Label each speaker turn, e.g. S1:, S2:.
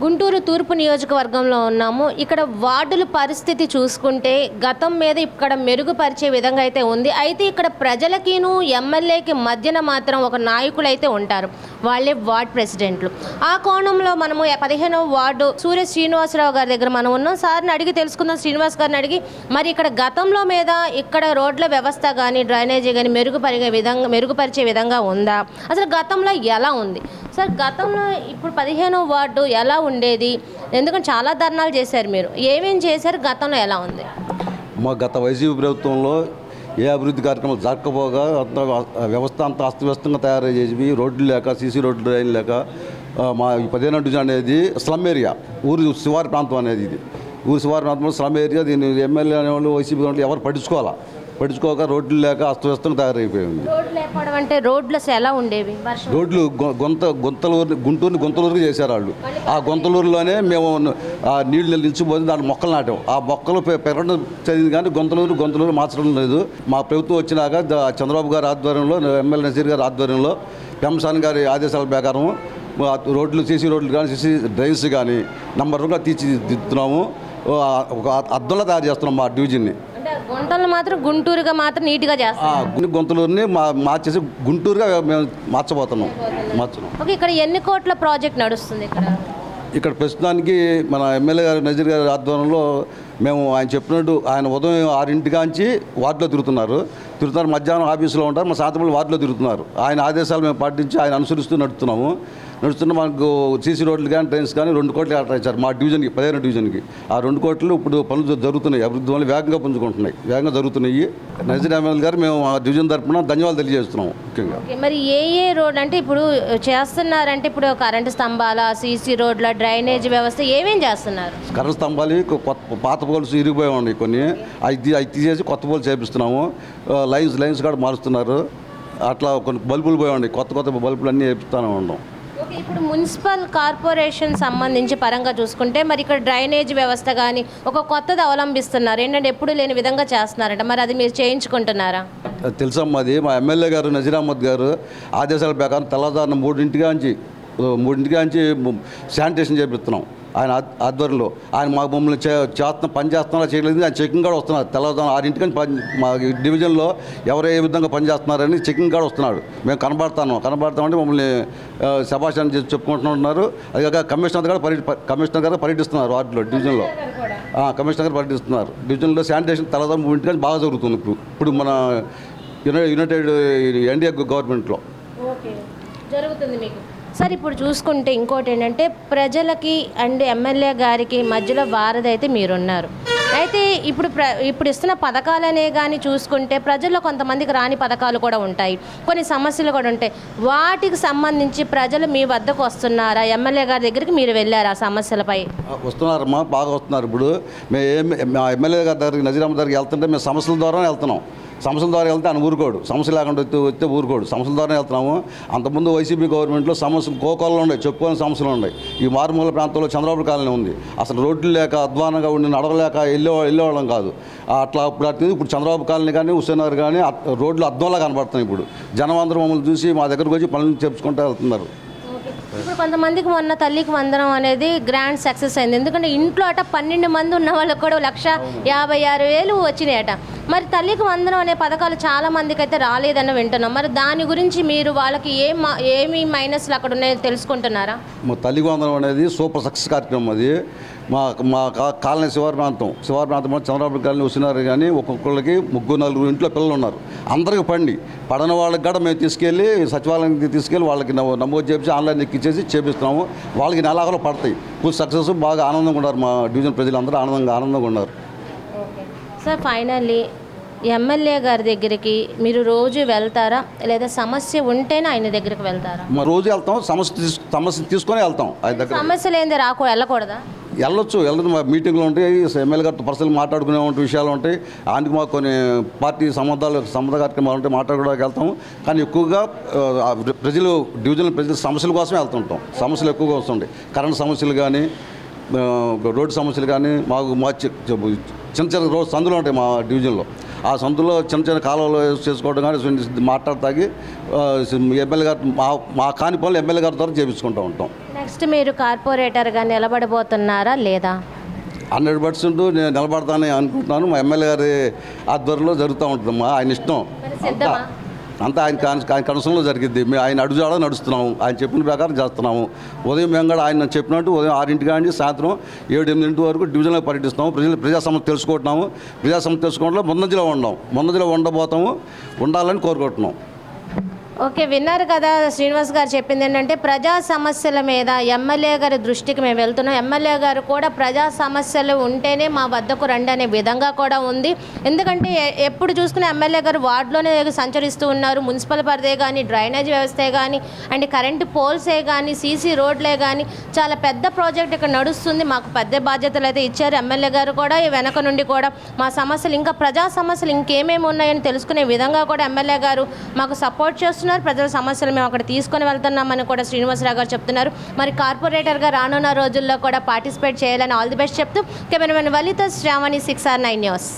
S1: గుంటూరు తూర్పు నియోజకవర్గంలో ఉన్నాము. ఇక్కడ వార్డుల పరిస్థితి చూసుకుంటే గతం మీద ఇక్కడ మెరుగుపరిచే విధంగా అయితే ఉంది. అయితే ఇక్కడ ప్రజలకిను ఎమ్మెల్యేకి మధ్యన మాత్రం ఒక నాయకులు అయితే ఉంటారు, వాళ్ళే వార్డ్ ప్రెసిడెంట్లు. ఆ కోణంలో మనము 15వ వార్డు సూర్య శ్రీనివాసరావు గారి దగ్గర మనం ఉన్నాం. సార్ని అడిగి తెలుసుకుందాం, శ్రీనివాస్ గారిని అడిగి. మరి ఇక్కడ గతంలో మీద ఇక్కడ రోడ్ల వ్యవస్థ కానీ డ్రైనేజీ కానీ మెరుగుపరిచే విధంగా ఉందా, అసలు గతంలో ఎలా ఉంది సార్? గతంలో ఇప్పుడు 15వ వార్డు ఎలా ఉండేది? ఎందుకంటే చాలా ధర్నాలు చేశారు, మీరు ఏమేం చేశారు, గతంలో ఎలా ఉంది?
S2: మా గత వైసీపీ ప్రభుత్వంలో ఏ అభివృద్ధి కార్యక్రమాలు జరగకపోగా అంత వ్యవస్థ అంతా అస్తవ్యస్తంగా తయారయ్యేవి. రోడ్లు లేక, సీసీ రోడ్లు రైలు లేక మా 15వ డివిజన్ అనేది స్లమ్ ఏరియా, ఊరు శివారు ప్రాంతం అనేది. ఇది ఊరు శివారు ప్రాంతంలో స్లమ్ ఏరియా. దీన్ని ఎమ్మెల్యే అనేవాళ్ళు, వైసీపీ వాళ్ళు ఎవరు పట్టించుకోక రోడ్లు లేక అస్తవ్యస్తంగా తయారైపోయింది.
S1: రోడ్లు లేకపోవడం అంటే రోడ్లు అసలు ఎలా ఉండేవి?
S2: రోడ్లు గుంటూరుని గుంతలూరుగా చేశారు వాళ్ళు. ఆ గుంతలూరులోనే మేము ఆ నీళ్లు నిలిచిపోతే దాంట్లో మొక్కలు నాటాం. ఆ మొక్కలు పెరగడం చదివింది కానీ గుంతలూరు మార్చడం లేదు. మా ప్రభుత్వం వచ్చినాక చంద్రబాబు గారి ఆధ్వర్యంలో, ఎమ్మెల్యే నజీర్ గారి ఆధ్వర్యంలో, పెంసాన్ గారి ఆదేశాల ప్రకారం రోడ్లు, సీసీ రోడ్లు కానీ, సీసీ డ్రైన్స్ కానీ నంబర్గా తీర్చిదిద్దుతున్నాము. ఒక అద్దంలో తయారు చేస్తున్నాం మా డివిజన్ని.
S1: గుంటలు మాత్రం గుంటూరుగా మాత్రం నీట్గా చేస్తాం.
S2: గుంటలూరుని మార్చేసి గుంటూరుగా మేము మార్చబోతున్నాం.
S1: ఓకే, ఇక్కడ ఎన్ని కోట్ల ప్రాజెక్ట్ నడుస్తుంది?
S2: ఇక్కడ ప్రస్తుతానికి మన ఎమ్మెల్యే గారు నజీర్ గారి ఆధ్వర్యంలో మేము ఆయన చెప్పినట్టు ఆయన ఉదయం 6 కాంచి వార్డులో తిరుగుతున్నారు. మధ్యాహ్నం ఆఫీసులో ఉంటారు, మా సాయంత్రం వార్డులో తిరుగుతున్నారు. ఆయన ఆదేశాలు మేము పాటించి ఆయన అనుసరిస్తూ నడుపుతున్నాము. మనకు సీసీ రోడ్లు కానీ, ట్రైన్స్ కానీ 2 కోట్లు కేటాయించారు మా డివిజన్కి, 15వ డివిజన్కి. ఆ 2 కోట్లు ఇప్పుడు పనులు జరుగుతున్నాయి. అభివృద్ధి వల్ల వేగంగా పుంజుకుంటున్నాయి, వేగంగా జరుగుతున్నాయి. నజీర్ ఎమ్మెల్యే గారు మేము ఆ డివిజన్ తరఫున ధన్యవాదాలు తెలియజేస్తున్నాము. ముఖ్యంగా
S1: మరి ఏ రోడ్ అంటే ఇప్పుడు చేస్తున్నారంటే, ఇప్పుడు కరెంటు స్తంభాల, సీసీ రోడ్ల, డ్రైనేజ్ వ్యవస్థ ఏమేం చేస్తున్నారు?
S2: కరెంటు స్తంభాలు పాత పోల్స్ ఇరిగిపోయి ఉన్నాయి, కొన్ని అవి తీసేసి కొత్త పోల్స్ చేపిస్తున్నాము. లైన్స్ కూడా మారుస్తున్నారు. అట్లా కొన్ని బల్బులు పోయి ఉన్నాయి, కొత్త బల్బులు అన్నీ వేపిస్తూనే ఉన్నాం.
S1: ఇప్పుడు మున్సిపల్ కార్పొరేషన్ సంబంధించి పరంగా చూసుకుంటే మరి ఇక్కడ డ్రైనేజ్ వ్యవస్థ కానీ ఒక కొత్తది అవలంబిస్తున్నారు. ఏంటంటే ఎప్పుడు లేని విధంగా చేస్తున్నారంట, మరి అది మీరు చేయించుకుంటున్నారా?
S2: తెలుసమ్మా, అది మా ఎమ్మెల్యే గారు నజీర్ అహ్మద్ గారు ఆదేశాల ప్రకారం తెల్లవారున 3 నుంచి శానిటేషన్ చేపిస్తున్నాం ఆయన ఆధ్వర్యంలో. ఆయన మా మమ్మల్ని పని చేస్తున్నారా చేయలేదు, ఆయన చెకింగ్ కూడా వస్తున్నారు. తెల్లవారుజామున 6 నుంచి మా డివిజన్లో ఎవరు ఏ విధంగా పనిచేస్తున్నారని చెకింగ్ కూడా వస్తున్నాడు. మేము కనబడతామంటే మమ్మల్ని శభాషాన్ని చెప్పుకుంటున్నారు. అది కాక కమిషనర్ గారు పర్యటిస్తున్నారు వార్డులో, డివిజన్లో. కమిషనర్ గారు పర్యటిస్తున్నారు డివిజన్లో. శానిటేషన్ తెల్లవారుజామున 3 నుంచి బాగా జరుగుతుంది ఇప్పుడు మన యునైటెడ్ ఎన్డీఏ గవర్నమెంట్లో
S1: జరుగుతుంది మీకు. సార్, ఇప్పుడు చూసుకుంటే ఇంకోటి ఏంటంటే ప్రజలకి అండ్ ఎమ్మెల్యే గారికి మధ్యలో వారధి అయితే మీరున్నారు. అయితే ఇప్పుడు ఇస్తున్న పథకాలనే కానీ చూసుకుంటే ప్రజల్లో కొంతమందికి రాని పథకాలు కూడా ఉంటాయి, కొన్ని సమస్యలు కూడా ఉంటాయి. వాటికి సంబంధించి ప్రజలు మీ వద్దకు వస్తున్నారా? ఎమ్మెల్యే గారి దగ్గరికి మీరు వెళ్ళారా? ఆ సమస్యలపై
S2: వస్తున్నారమ్మా, బాగా వస్తున్నారు. ఇప్పుడు మేము ఎమ్మెల్యే గారి దగ్గరికి, నజీర్ అహ్మద్ దగ్గరికి వెళ్తుంటే మేము సమస్యల ద్వారా వెళ్తున్నాం. సమస్యల ద్వారా వెళ్తే ఆయన ఊరుకోడు, సమస్య లేకుండా వస్తే ఊరుకోడు. సమస్యల ద్వారా వెళ్తున్నాము. అంతకుముందు వైసీపీ గవర్నమెంట్లో సమస్యలు కోకోల్లో ఉన్నాయి, చెప్పుకోని సమస్యలు ఉన్నాయి. ఈ మారుమూల ప్రాంతంలో చంద్రబాబు కాలనీ ఉంది. అసలు రోడ్లు లేక, అధ్వానంగా ఉండి నడవలేక వెళ్ళేవాళ్ళం కాదు. అట్లా ఇప్పుడు చంద్రబాబు కాలనీ కానీ, హుస్సేన్ నగర్ కానీ రోడ్లు అద్దంలా కనబడుతున్నాయి. ఇప్పుడు జనం అందరూ మమ్మల్ని చూసి మా దగ్గరకు వచ్చి పనులు చెప్పుకుంటూ వెళ్తున్నారు.
S1: ఇప్పుడు కొంతమందికి మొన్న తల్లికి వందనం అనేది గ్రాండ్ సక్సెస్ అయింది. ఎందుకంటే ఇంట్లో 12 మంది ఉన్న వాళ్ళకి కూడా 1,56,000 వచ్చినాయట. మరి తల్లికి వందనం అనే పథకాలు చాలా మందికి అయితే రాలేదని వింటున్నాం. మరి దాని గురించి మీరు వాళ్ళకి ఏమి మైనస్లు అక్కడ ఉన్నాయో తెలుసుకుంటున్నారా?
S2: మా తల్లికి వందనం అనేది సూపర్ సక్సెస్ కార్యక్రమం. అది మా కాలనీ శివారు ప్రాంతంలో చంద్రబాబు కాలనీ వస్తున్నారు. కానీ ఒక్కొక్కళ్ళకి 3-4 ఇంట్లో పిల్లలు ఉన్నారు. అందరికి పడని వాళ్ళకి కూడా మేము తీసుకెళ్ళి సచివాలయానికి తీసుకెళ్ళి వాళ్ళకి నమోదు చేసి ఆన్లైన్ ఎక్కించేసి చేపిస్తున్నాము. వాళ్ళకి నెలాగలో పడతాయి. ఫుల్ సక్సెస్, బాగా ఆనందంగా ఉన్నారు. మా డివిజన్ ప్రజలందరూ ఆనందంగా ఉన్నారు.
S1: సార్, ఫైనల్లీ ఎమ్మెల్యే గారి దగ్గరికి మీరు రోజు వెళ్తారా, లేదా సమస్య ఉంటేనే ఆయన దగ్గరికి వెళ్తారా?
S2: రోజు వెళ్తాం, సమస్య తీసుకొని వెళ్తాం.
S1: సమస్యలు ఏంది వెళ్ళకూడదా?
S2: వెళ్ళొచ్చు. మా మీటింగ్లు ఉంటాయి, ఎమ్మెల్యే గారితో పర్సనల్ మాట్లాడుకునే విషయాలు ఉంటాయి. ఆయనకి మాకు కొన్ని పార్టీ సంబంధ కార్యక్రమాలు ఉంటాయి, మాట్లాడుకోవడానికి వెళ్తాము. కానీ ఎక్కువగా ప్రజలు సమస్యల కోసమే వెళ్తుంటాం. సమస్యలు ఎక్కువగా వస్తుంటాయి. కరెంట్ సమస్యలు కానీ, రోడ్డు సమస్యలు కానీ, మా చిన్న రోడ్ సందులు ఉంటాయి మా డివిజన్లో. ఆ సందులో చిన్న కాలువలు చేసుకోవడం కానీ మాట్లాడతాగి ఎమ్మెల్యే గారు మా కాని పనులు ఎమ్మెల్యే గారి ద్వారా చేయించుకుంటూ ఉంటాం.
S1: నెక్స్ట్ మీరు కార్పొరేటర్గా నిలబడబోతున్నారా లేదా?
S2: 100% నేను నిలబడతానని అనుకుంటున్నాను. మా ఎమ్మెల్యే గారి ఆధ్వర్యంలో జరుగుతూ ఉంటుందమ్మా. ఆయన ఇష్టం
S1: మరి సిద్ధమా?
S2: అంతా ఆయన కనసంలో జరిగిద్ది. మేము ఆయన అడుగుజాడ నడుస్తున్నాము, ఆయన చెప్పిన ప్రకారం చేస్తున్నాము. ఉదయం మేము కూడా ఆయన చెప్పినట్టు ఉదయం 6 నుంచి సాయంత్రం 7-8 వరకు డివిజన్లో పర్యటిస్తున్నాము. ప్రజా సమస్య తెలుసుకుంటున్నాము. ప్రజా సమస్య తెలుసుకోవడంలో ముందంజలో ఉండబోతాము, ఉండాలని కోరుకుంటున్నాం.
S1: ఓకే, విన్నారు కదా శ్రీనివాస్ గారు చెప్పింది ఏంటంటే ప్రజా సమస్యల మీద ఎమ్మెల్యే గారి దృష్టికి మేము వెళ్తున్నాం. ఎమ్మెల్యే గారు కూడా ప్రజా సమస్యలు ఉంటేనే మా వద్దకు రండి అనే విధంగా కూడా ఉంది. ఎందుకంటే ఎప్పుడు చూసుకున్న ఎమ్మెల్యే గారు వార్డులోనే సంచరిస్తూ ఉన్నారు. మున్సిపల్ పరిధే కానీ, డ్రైనేజ్ వ్యవస్థే కానీ, అండ్ కరెంటు పోల్సే కానీ, సీసీ రోడ్లే కానీ చాలా పెద్ద ప్రాజెక్ట్ ఇక్కడ నడుస్తుంది. మాకు పెద్ద బాధ్యతలు అయితే ఇచ్చారు ఎమ్మెల్యే గారు కూడా. ఈ వెనక నుండి కూడా మా సమస్యలు ఇంకా ప్రజా సమస్యలు ఇంకేమేమి ఉన్నాయని తెలుసుకునే విధంగా కూడా ఎమ్మెల్యే గారు మాకు సపోర్ట్ చేస్తున్నారు. ప్రజల సమస్యలు మేము అక్కడ తీసుకొని వెళ్తున్నామని కూడా శ్రీనివాసరావు గారు చెప్తున్నారు. మరి కార్పొరేటర్గా రానున్న రోజుల్లో కూడా పార్టిసిపేట్ చేయాలని ఆల్ ది బెస్ట్ చెప్తూ కెమెరామెన్ వలిత శ్రావణి 6R9 న్యూస్.